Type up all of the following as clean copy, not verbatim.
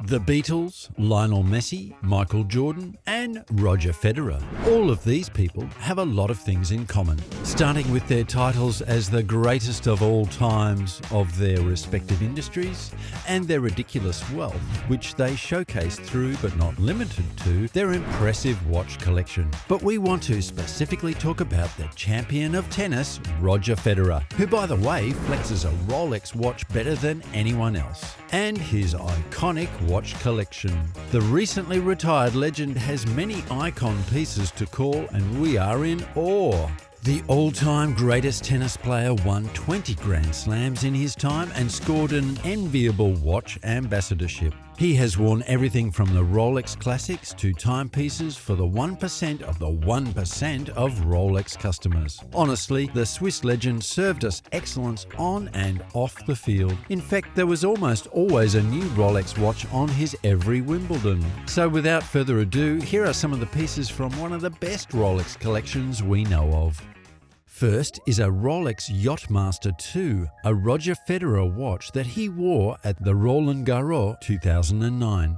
The Beatles, Lionel Messi, Michael Jordan, and Roger Federer. All of these people have a lot of things in common, starting with their titles as the greatest of all times of their respective industries and their ridiculous wealth, which they showcase through, but not limited to, their impressive watch collection. But we want to specifically talk about the champion of tennis, Roger Federer, who, by the way, flexes a Rolex watch better than anyone else, and his iconic watch collection. The recently retired legend has many icon pieces to call, and we are in awe. The all-time greatest tennis player won 20 Grand Slams in his time and scored an enviable watch ambassadorship. He has worn everything from the Rolex classics to timepieces for the 1% of the 1% of Rolex customers. Honestly, the Swiss legend served us excellence on and off the field. In fact, there was almost always a new Rolex watch on his every Wimbledon. So without further ado, here are some of the pieces from one of the best Rolex collections we know of. First is a Rolex Yachtmaster 2, a Roger Federer watch that he wore at the Roland Garros 2009.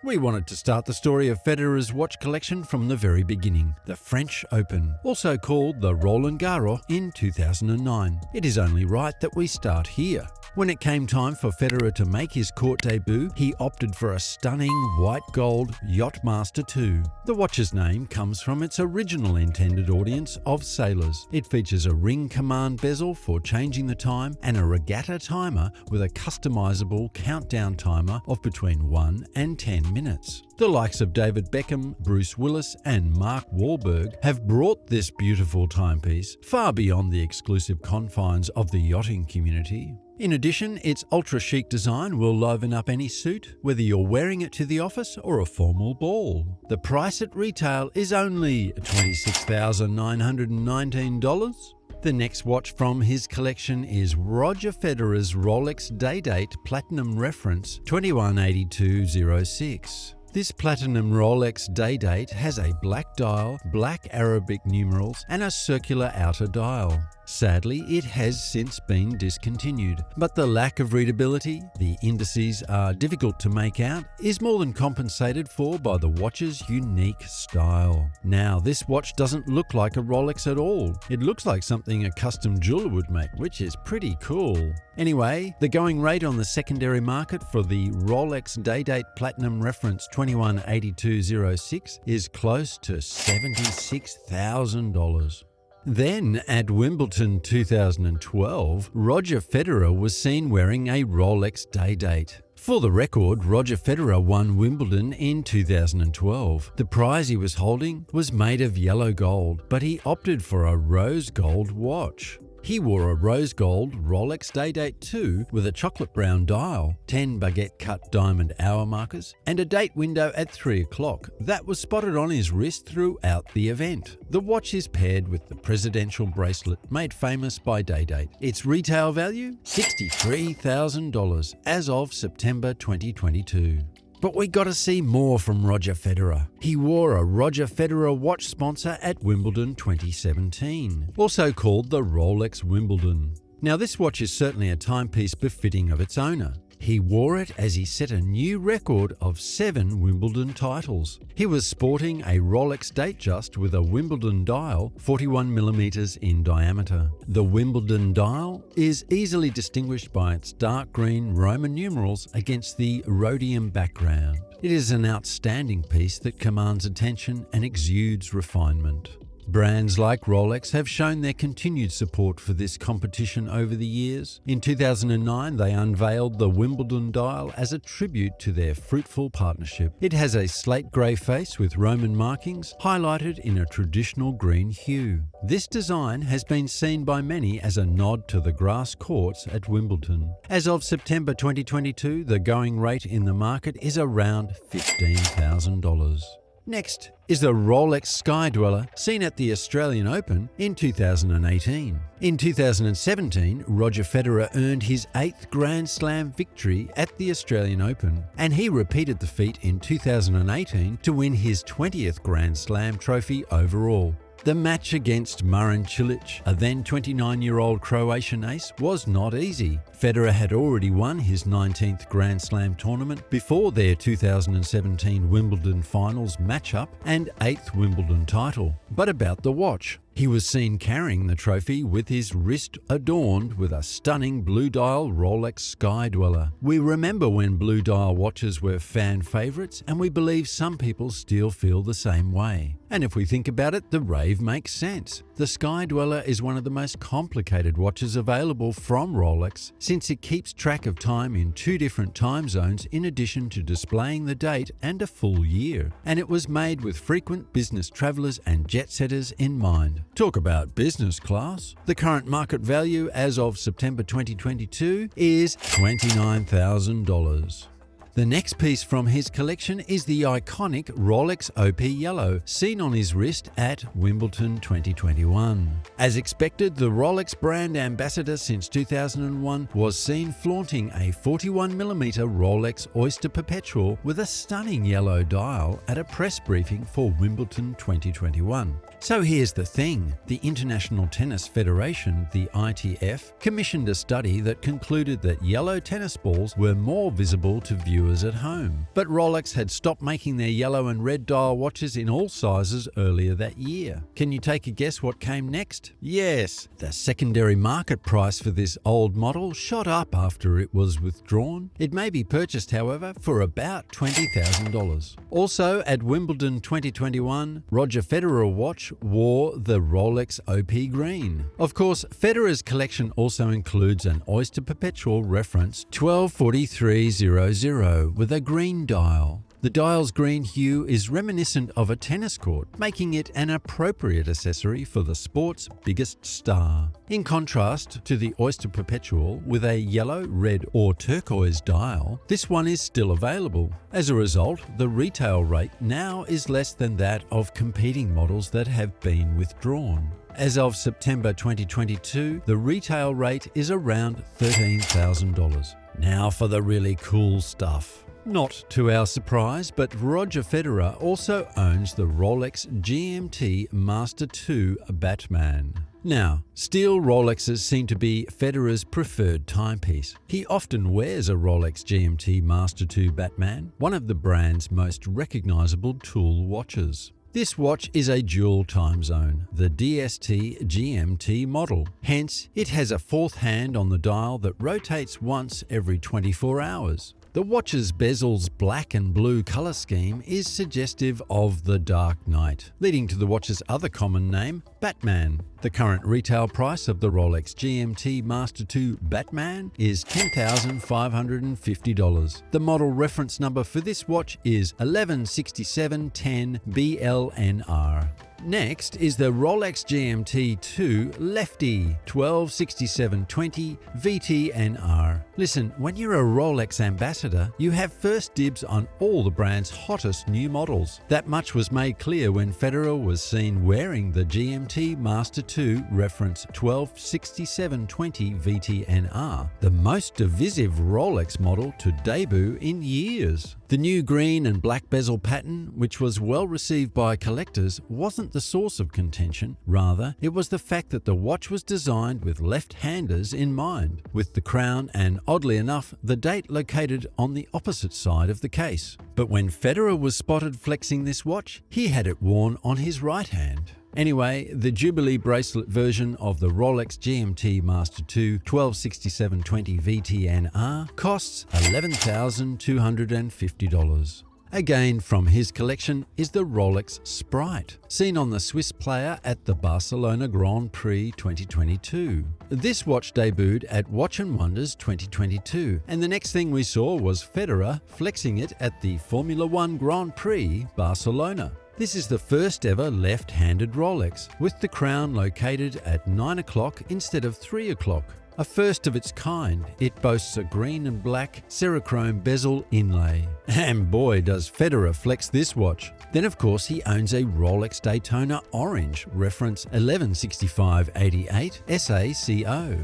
We wanted to start the story of Federer's watch collection from the very beginning, the French Open, also called the Roland Garros in 2009. It is only right that we start here. When it came time for Federer to make his court debut, he opted for a stunning white gold Yachtmaster 2. The watch's name comes from its original intended audience of sailors. It features a ring command bezel for changing the time and a regatta timer with a customizable countdown timer of between 1 and 10 minutes. The likes of David Beckham, Bruce Willis, and Mark Wahlberg have brought this beautiful timepiece far beyond the exclusive confines of the yachting community. In addition, its ultra-chic design will liven up any suit, whether you're wearing it to the office or a formal ball. The price at retail is only $26,919. The next watch from his collection is Roger Federer's Rolex Day-Date Platinum Reference 218206. This platinum Rolex Day-Date has a black dial, black Arabic numerals, and a circular outer dial. Sadly, it has since been discontinued, but the lack of readability, the indices are difficult to make out, is more than compensated for by the watch's unique style. Now, this watch doesn't look like a Rolex at all. It looks like something a custom jeweler would make, which is pretty cool. Anyway, the going rate on the secondary market for the Rolex Day-Date Platinum Reference 218206 is close to $76,000. Then, at Wimbledon 2012, Roger Federer was seen wearing a Rolex Day-Date. For the record, Roger Federer won Wimbledon in 2012. The prize he was holding was made of yellow gold, but he opted for a rose gold watch. He wore a rose gold Rolex Day-Date 2 with a chocolate brown dial, 10 baguette-cut diamond hour markers, and a date window at 3 o'clock that was spotted on his wrist throughout the event. The watch is paired with the presidential bracelet made famous by Day-Date. Its retail value? $63,000 as of September 2022. But we got to see more from Roger Federer. He wore a Roger Federer watch sponsor at Wimbledon 2017, also called the Rolex Wimbledon. Now, this watch is certainly a timepiece befitting of its owner. He wore it as he set a new record of 7 Wimbledon titles. He was sporting a Rolex Datejust with a Wimbledon dial 41mm in diameter. The Wimbledon dial is easily distinguished by its dark green Roman numerals against the rhodium background. It is an outstanding piece that commands attention and exudes refinement. Brands like Rolex have shown their continued support for this competition over the years. In 2009, they unveiled the Wimbledon dial as a tribute to their fruitful partnership. It has a slate grey face with Roman markings, highlighted in a traditional green hue. This design has been seen by many as a nod to the grass courts at Wimbledon. As of September 2022, the going rate in the market is around $15,000. Next is the Rolex Sky Dweller seen at the Australian Open in 2018. In 2017, Roger Federer earned his 8th Grand Slam victory at the Australian Open, and he repeated the feat in 2018 to win his 20th Grand Slam trophy overall. The match against Marin Cilic, a then 29-year-old Croatian ace, was not easy. Federer had already won his 19th Grand Slam tournament before their 2017 Wimbledon finals matchup and 8th Wimbledon title. But about the watch. He was seen carrying the trophy with his wrist adorned with a stunning blue dial Rolex Sky Dweller. We remember when blue dial watches were fan favourites, and we believe some people still feel the same way. And if we think about it, the rave makes sense. The Sky Dweller is one of the most complicated watches available from Rolex, since it keeps track of time in 2 different time zones in addition to displaying the date and a full year. And it was made with frequent business travellers and jet setters in mind. Talk about business class. The current market value as of September 2022 is $29,000. The next piece from his collection is the iconic Rolex OP Yellow, seen on his wrist at Wimbledon 2021. As expected, the Rolex brand ambassador since 2001 was seen flaunting a 41mm Rolex Oyster Perpetual with a stunning yellow dial at a press briefing for Wimbledon 2021. So here's the thing. The International Tennis Federation, the ITF, commissioned a study that concluded that yellow tennis balls were more visible to viewers at home. But Rolex had stopped making their yellow and red dial watches in all sizes earlier that year. Can you take a guess what came next? Yes, the secondary market price for this old model shot up after it was withdrawn. It may be purchased, however, for about $20,000. Also, at Wimbledon 2021, Roger Federer watch wore the Rolex OP Green. Of course, Federer's collection also includes an Oyster Perpetual reference 124300 with a green dial. The dial's green hue is reminiscent of a tennis court, making it an appropriate accessory for the sport's biggest star. In contrast to the Oyster Perpetual with a yellow, red or turquoise dial, this one is still available. As a result, the retail rate now is less than that of competing models that have been withdrawn. As of September 2022, the retail rate is around $13,000. Now for the really cool stuff. Not to our surprise, but Roger Federer also owns the Rolex GMT Master II Batman. Now, steel Rolexes seem to be Federer's preferred timepiece. He often wears a Rolex GMT Master II Batman, one of the brand's most recognizable tool watches. This watch is a dual time zone, the DST GMT model. Hence, it has a fourth hand on the dial that rotates once every 24 hours. The watch's bezel's black and blue color scheme is suggestive of the Dark Knight, leading to the watch's other common name, Batman. The current retail price of the Rolex GMT Master II Batman is $10,550. The model reference number for this watch is 116710 BLNR. Next is the Rolex GMT 2 Lefty 126720 VTNR. Listen, when you're a Rolex ambassador, you have first dibs on all the brand's hottest new models. That much was made clear when Federer was seen wearing the GMT Master II reference 126720 VTNR, the most divisive Rolex model to debut in years. The new green and black bezel pattern, which was well received by collectors, wasn't the source of contention. Rather, it was the fact that the watch was designed with left-handers in mind, with the crown and, oddly enough, the date located on the opposite side of the case. But when Federer was spotted flexing this watch, he had it worn on his right hand. Anyway, the Jubilee bracelet version of the Rolex GMT Master II 126720 VTNR costs $11,250. Again from his collection is the Rolex Sprite, seen on the Swiss player at the Barcelona Grand Prix 2022. This watch debuted at Watch & Wonders 2022, and the next thing we saw was Federer flexing it at the Formula One Grand Prix Barcelona. This is the first ever left-handed Rolex, with the crown located at 9 o'clock instead of 3 o'clock. A first of its kind, it boasts a green and black Cerachrome bezel inlay. And boy does Federer flex this watch. Then of course he owns a Rolex Daytona Orange, reference 116588 SACO.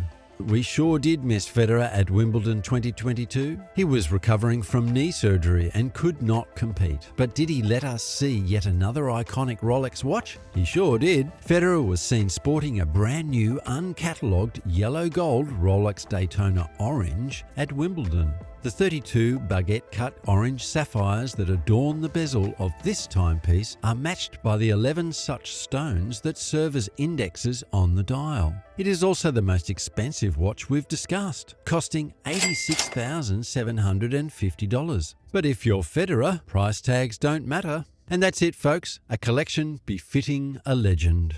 We sure did miss Federer at Wimbledon 2022. He was recovering from knee surgery and could not compete. But did he let us see yet another iconic Rolex watch? He sure did. Federer was seen sporting a brand new, uncatalogued yellow-gold Rolex Daytona Orange at Wimbledon. The 32 baguette-cut orange sapphires that adorn the bezel of this timepiece are matched by the 11 such stones that serve as indexes on the dial. It is also the most expensive watch we've discussed, costing $86,750. But if you're Federer, price tags don't matter. And that's it, folks. A collection befitting a legend.